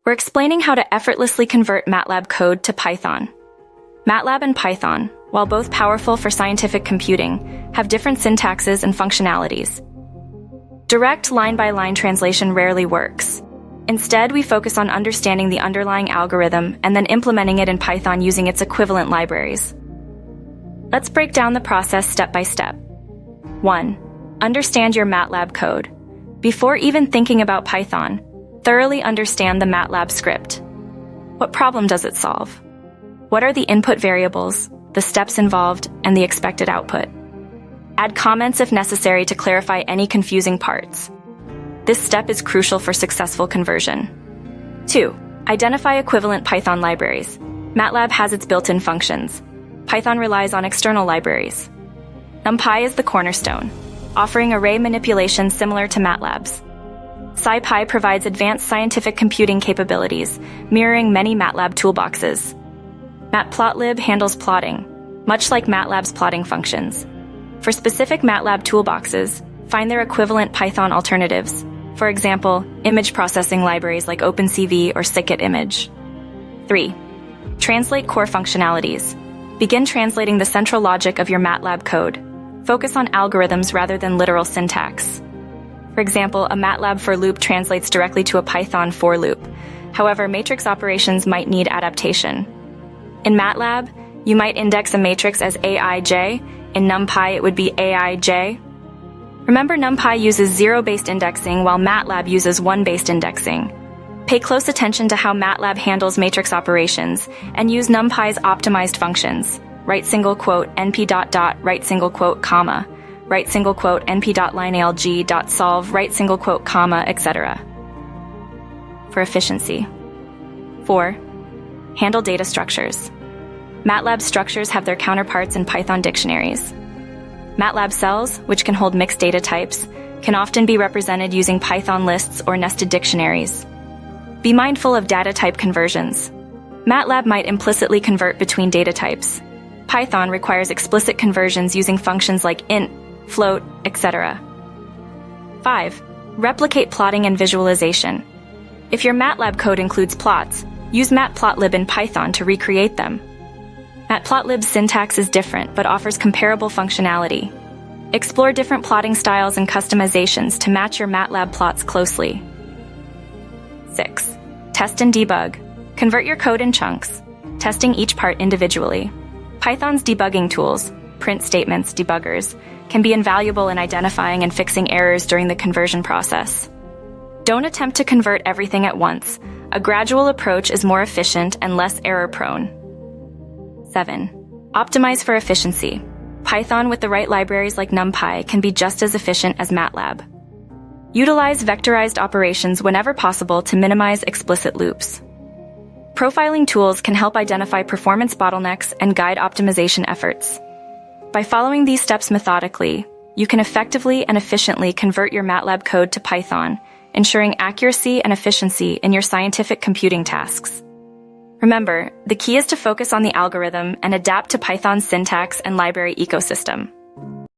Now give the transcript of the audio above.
We're explaining how to effortlessly convert MATLAB code to Python. MATLAB and Python, while both powerful for scientific computing, have different syntaxes and functionalities. Direct line-by-line translation rarely works. Instead, we focus on understanding the underlying algorithm and then implementing it in Python using its equivalent libraries. Let's break down the process step by step. 1. Understand your MATLAB code. Before even thinking about Python, thoroughly understand the MATLAB script. What problem does it solve? What are the input variables, the steps involved, and the expected output? Add comments if necessary to clarify any confusing parts. This step is crucial for successful conversion. 2. Identify equivalent Python libraries. MATLAB has its built-in functions. Python relies on external libraries. NumPy is the cornerstone, offering array manipulation similar to MATLAB's. SciPy provides advanced scientific computing capabilities, mirroring many MATLAB toolboxes. Matplotlib handles plotting, much like MATLAB's plotting functions. For specific MATLAB toolboxes, find their equivalent Python alternatives. For example, image processing libraries like OpenCV or scikit-image. 3. Translate core functionalities. Begin translating the central logic of your MATLAB code. Focus on algorithms rather than literal syntax. For example, a MATLAB for loop translates directly to a Python for loop. However, matrix operations might need adaptation. In MATLAB, you might index a matrix as aij. In NumPy, it would be aij. Remember, NumPy uses zero-based indexing while MATLAB uses one-based indexing. Pay close attention to how MATLAB handles matrix operations and use NumPy's optimized functions. Write single quote np dot dot, write single quote comma, write single quote np.linealg dot solve, write single quote comma, etc. For efficiency. 4. Handle data structures. MATLAB structures have their counterparts in Python dictionaries. MATLAB cells, which can hold mixed data types, can often be represented using Python lists or nested dictionaries. Be mindful of data type conversions. MATLAB might implicitly convert between data types. Python requires explicit conversions using functions like int, float, etc. 5. Replicate plotting and visualization. If your MATLAB code includes plots, use Matplotlib in Python to recreate them. Matplotlib's syntax is different but offers comparable functionality. Explore different plotting styles and customizations to match your MATLAB plots closely. 6. Test and debug. Convert your code in chunks, testing each part individually. Python's debugging tools, print statements, debuggers, can be invaluable in identifying and fixing errors during the conversion process. Don't attempt to convert everything at once. A gradual approach is more efficient and less error-prone. 7. Optimize for efficiency. Python with the right libraries like NumPy can be just as efficient as MATLAB. Utilize vectorized operations whenever possible to minimize explicit loops. Profiling tools can help identify performance bottlenecks and guide optimization efforts. By following these steps methodically, you can effectively and efficiently convert your MATLAB code to Python, ensuring accuracy and efficiency in your scientific computing tasks. Remember, the key is to focus on the algorithm and adapt to Python's syntax and library ecosystem.